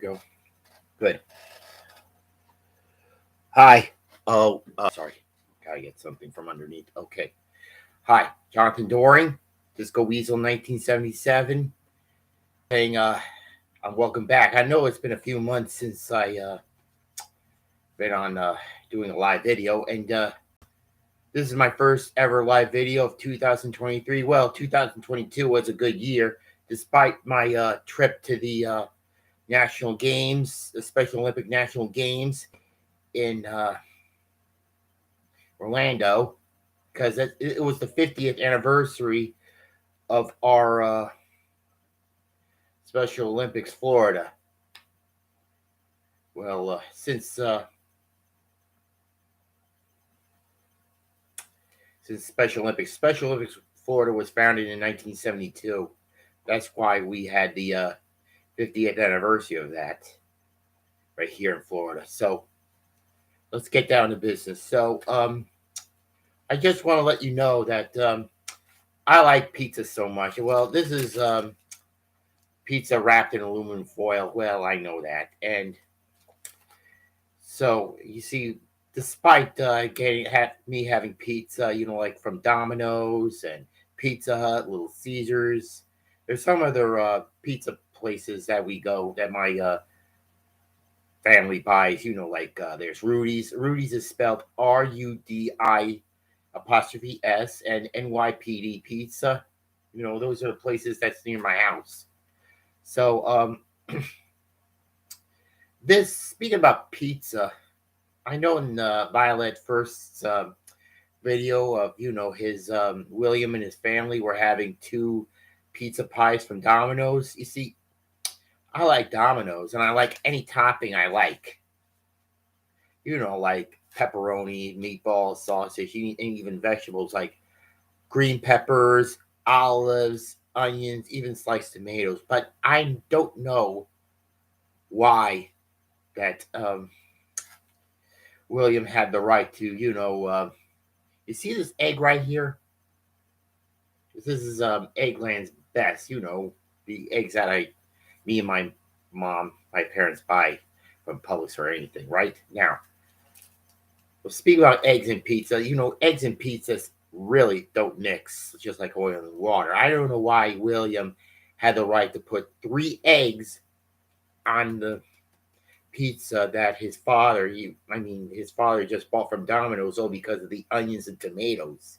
go. Good. Hi. Oh, sorry. Gotta get something from underneath. Okay. Hi, Jonathan Doring, Disco Weasel 1977. Saying, welcome back. I know it's been a few months since I been on doing a live video, and this is my first ever live video of 2023. Well, 2022 was a good year, despite my trip to the National Games, the Special Olympic National Games in Orlando, because it was the 50th anniversary of our Special Olympics Florida. Well, since Special Olympics Florida was founded in 1972. That's why we had the 50th anniversary of that right here in Florida. So let's get down to business. So I just want to let you know that I like pizza so much. Well, this is pizza wrapped in aluminum foil. Well, I know that. And so you see, despite me having pizza, like from Domino's and Pizza Hut, Little Caesars, there's some other pizza places that we go that my family buys. Like there's Rudy's. Rudy's is spelled RUDI' and NYPD Pizza. Those are the places that's near my house. So this speaking about pizza, I know in Violet first video of his William and his family were having two pizza pies from Domino's. You see, I like Domino's and I like any topping I like. Like pepperoni, meatballs, sausage, and even vegetables like green peppers, olives, onions, even sliced tomatoes. But I don't know why that William had the right to, you see this egg right here? This is Eggland's Best, the eggs that me and my parents buy from Publix or anything, right? Now, well, speaking about eggs and pizza, eggs and pizzas really don't mix, just like oil and water. I don't know why William had the right to put 3 eggs on the pizza that his father just bought from Domino's, all because of the onions and tomatoes.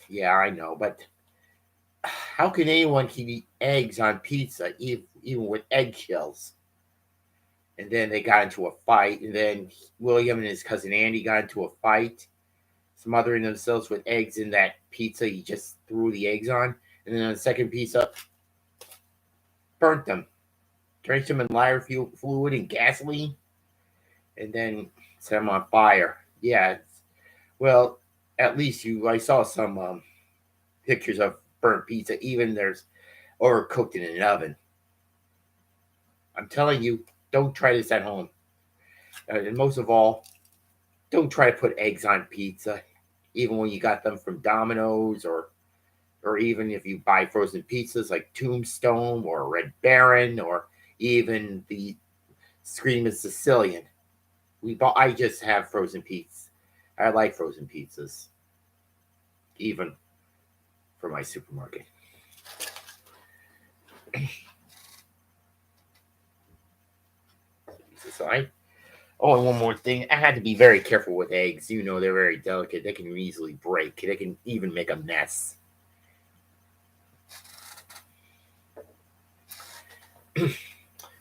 Yeah, I know, but how can anyone keep eat eggs on pizza, even with eggshells? And then they got into a fight, and then William and his cousin Andy got into a fight, smothering themselves with eggs in that pizza he just threw the eggs on. And then on the second pizza, burnt them, drenched them in lighter fluid and gasoline, and then set them on fire. Yeah, well, at least I saw some pictures of burnt pizza. Even there's overcooked in an oven. I'm telling you, don't try this at home. And most of all, don't try to put eggs on pizza, even when you got them from Domino's or even if you buy frozen pizzas like Tombstone or Red Baron or even the Screaming Sicilian. I just have frozen pizzas. I like frozen pizzas, even from my supermarket. So and one more thing. I had to be very careful with eggs. They're very delicate. They can easily break. They can even make a mess.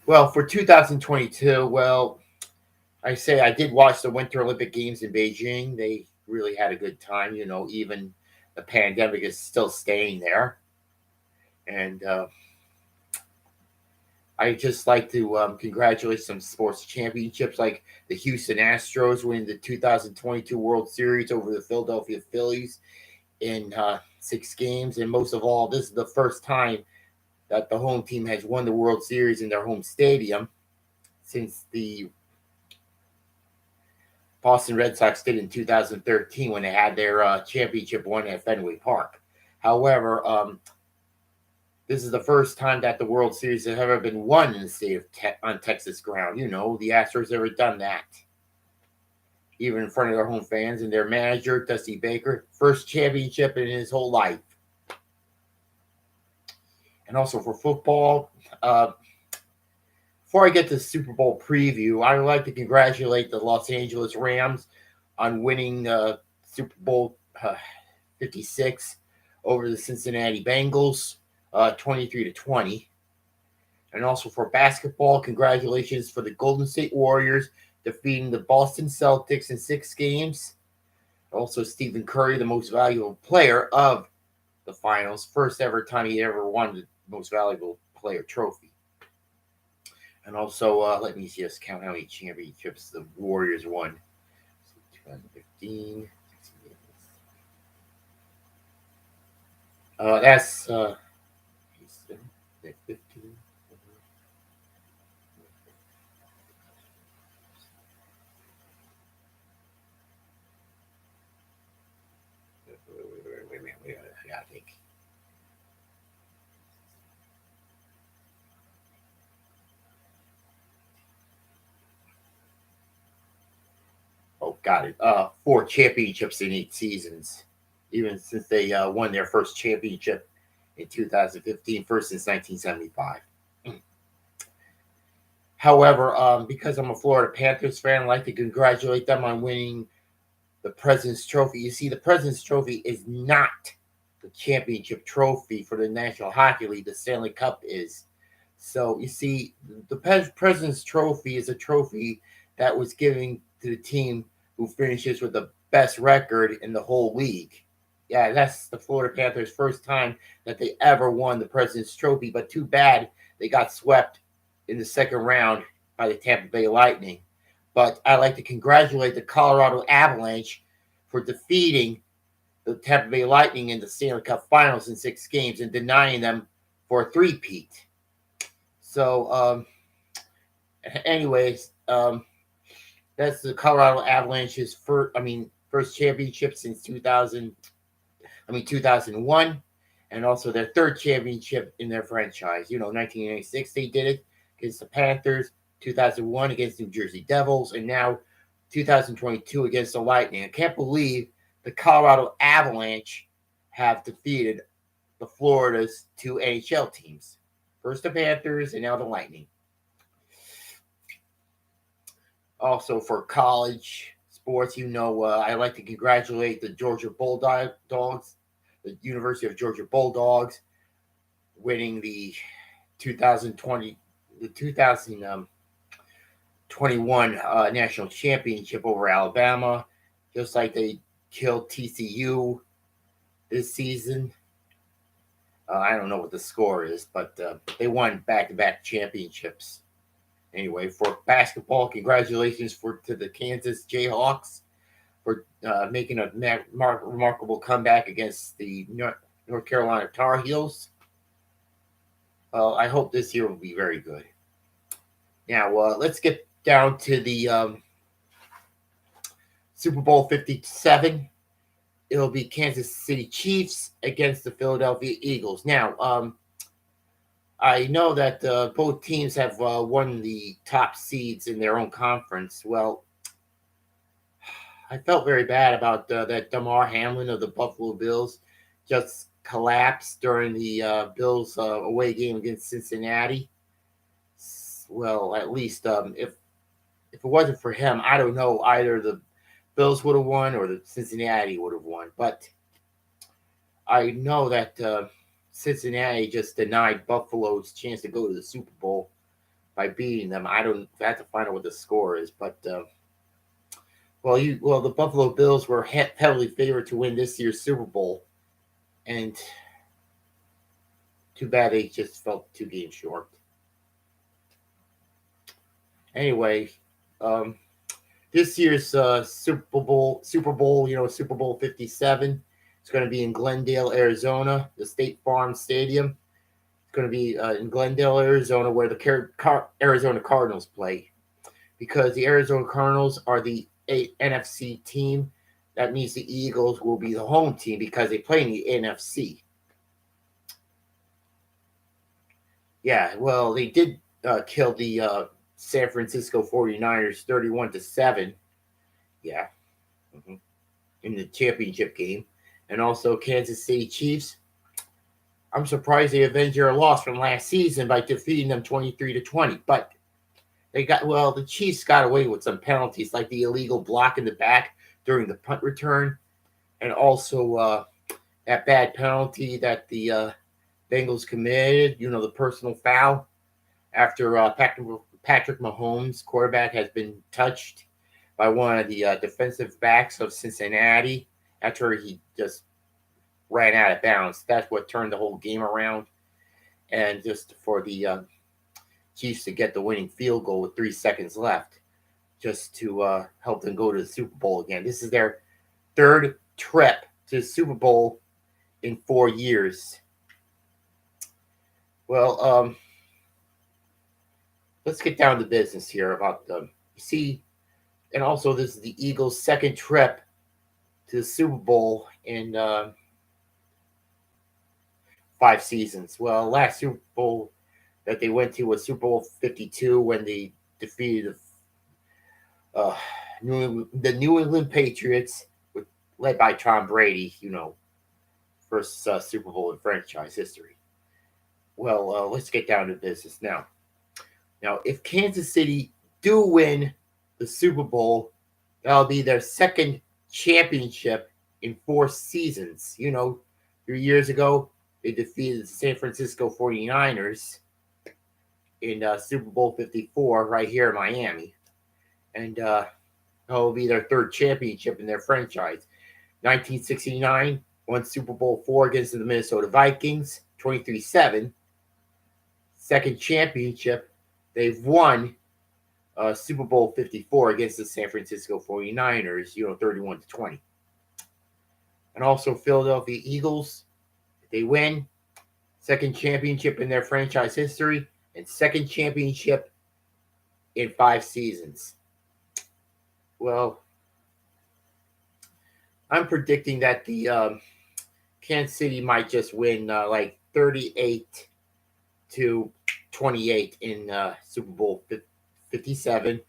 Well, for 2022, I did watch the Winter Olympic Games in Beijing. They really had a good time. Even the pandemic is still staying there. And I just like to congratulate some sports championships, like the Houston Astros winning the 2022 World Series over the Philadelphia Phillies in 6 games. And most of all, this is the first time that the home team has won the World Series in their home stadium since the Boston Red Sox did in 2013 when they had their championship won at Fenway Park. However, This is the first time that the World Series has ever been won in the state of on Texas ground. You know, the Astros ever done that, even in front of their home fans and their manager, Dusty Baker, first championship in his whole life. And also for football, before I get to the Super Bowl preview, I would like to congratulate the Los Angeles Rams on winning Super Bowl 56 over the Cincinnati Bengals, 23-20. And also for basketball, congratulations for the Golden State Warriors defeating the Boston Celtics in 6 games. Also, Stephen Curry, the most valuable player of the finals, first ever time he ever won the most valuable player trophy. And also, let me just count how many championships the Warriors won. 2015. That's 15. Wait a minute. I gotta think. Oh, got it. 4 championships in 8 seasons, even since they won their first championship in 2015, first since 1975. However, because I'm a Florida Panthers fan, I'd like to congratulate them on winning the President's Trophy. You see, the President's Trophy is not the championship trophy for the National Hockey League. The Stanley Cup is. So you see, the President's Trophy is a trophy that was given to the team who finishes with the best record in the whole league. Yeah, that's the Florida Panthers' first time that they ever won the President's Trophy, but too bad they got swept in the second round by the Tampa Bay Lightning. But I'd like to congratulate the Colorado Avalanche for defeating the Tampa Bay Lightning in the Stanley Cup Finals in 6 games and denying them for a three-peat. So, anyways, that's the Colorado Avalanche's first championship since 2001, and also their third championship in their franchise. 1996 they did it against the Panthers, 2001 against New Jersey Devils, and now 2022 against the Lightning. I can't believe the Colorado Avalanche have defeated the Florida's 2 NHL teams. First the Panthers and now the Lightning. Also for college sports, I like to congratulate the Georgia Bulldogs, the University of Georgia Bulldogs, winning the 2021 national championship over Alabama, just like they killed TCU this season. I don't know what the score is, but they won back-to-back championships. Anyway, for basketball, congratulations to the Kansas Jayhawks for making a remarkable comeback against the North Carolina Tar Heels. I hope this year will be very good. Now, let's get down to the Super Bowl 57. It'll be Kansas City Chiefs against the Philadelphia Eagles. Now, I know that both teams have won the top seeds in their own conference. Well, I felt very bad about that Damar Hamlin of the Buffalo Bills just collapsed during the Bills away game against Cincinnati. Well, at least if it wasn't for him, I don't know, either the Bills would have won or the Cincinnati would have won. But I know that Cincinnati just denied Buffalo's chance to go to the Super Bowl by beating them. I have to find out what the score is, but the Buffalo Bills were heavily favored to win this year's Super Bowl, and too bad they just fell 2 games short. Anyway, this year's Super Bowl, Super Bowl 57. It's going to be in Glendale, Arizona, the State Farm Stadium. It's going to be in Glendale, Arizona, where the Arizona Cardinals play. Because the Arizona Cardinals are the NFC team, that means the Eagles will be the home team because they play in the NFC. Yeah, well, they did kill the San Francisco 49ers 31-7. Yeah, mhm, in the championship game. And also Kansas City Chiefs. I'm surprised they avenged their loss from last season by defeating them 23-20. But the Chiefs got away with some penalties, like the illegal block in the back during the punt return, and also that bad penalty that the Bengals committed, the personal foul after Patrick Mahomes, quarterback, has been touched by one of the defensive backs of Cincinnati after he just ran out of bounds. That's what turned the whole game around. And just for the Chiefs to get the winning field goal with 3 seconds left, just to help them go to the Super Bowl again. This is their third trip to the Super Bowl in 4 years. Well, let's get down to business here about them. You see, and also this is the Eagles' second trip to the Super Bowl in 5 seasons. Well, last Super Bowl that they went to was Super Bowl 52 when they defeated the New England Patriots, led by Tom Brady. First Super Bowl in franchise history. Well, let's get down to business now. Now, if Kansas City do win the Super Bowl, that'll be their second championship in 4 seasons. 3 years ago, they defeated the San Francisco 49ers in Super Bowl 54 right here in Miami. And that'll be their third championship in their franchise. 1969, won Super Bowl 4 against the Minnesota Vikings, 23-7. Second championship, they've won Super Bowl 54 against the San Francisco 49ers, 31-20. And also Philadelphia Eagles, they win, second championship in their franchise history, and second championship in 5 seasons. Well, I'm predicting that the Kansas City might just win like 38-28 in Super Bowl 57.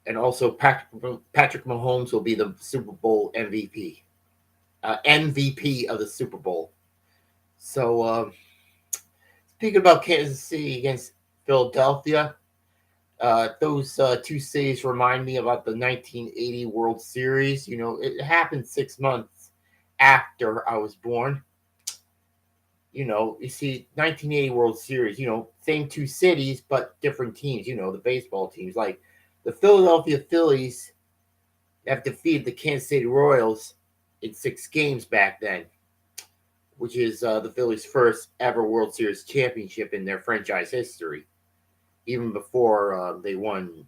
And also Patrick Mahomes will be the Super Bowl MVP. MVP of the Super Bowl. So, speaking about Kansas City against Philadelphia, those 2 cities remind me about the 1980 World Series. It happened 6 months after I was born. You see, 1980 World Series, same 2 cities, but different teams, the baseball teams. Like the Philadelphia Phillies have defeated the Kansas City Royals in 6 games back then, which is the Phillies' first ever World Series championship in their franchise history, even before they won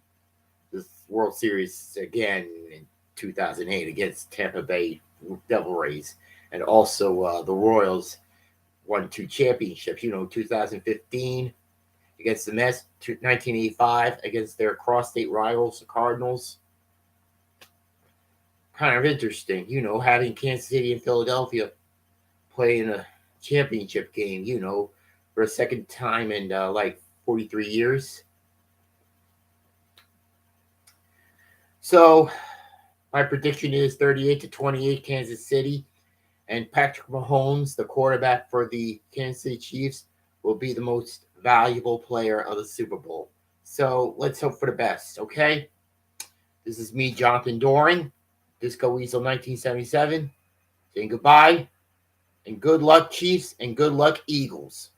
this World Series again in 2008 against Tampa Bay Devil Rays. And also the Royals won 2 championships, 2015 against the Mets, 1985 against their cross-state rivals, the Cardinals. Kind of interesting, having Kansas City and Philadelphia play in a championship game, for a second time in like 43 years. So my prediction is 38-28 Kansas City, and Patrick Mahomes, the quarterback for the Kansas City Chiefs, will be the most valuable player of the Super Bowl. So let's hope for the best, okay? This is me, Jonathan Doring, Disco Weasel 1977, saying goodbye, and good luck, Chiefs, and good luck, Eagles.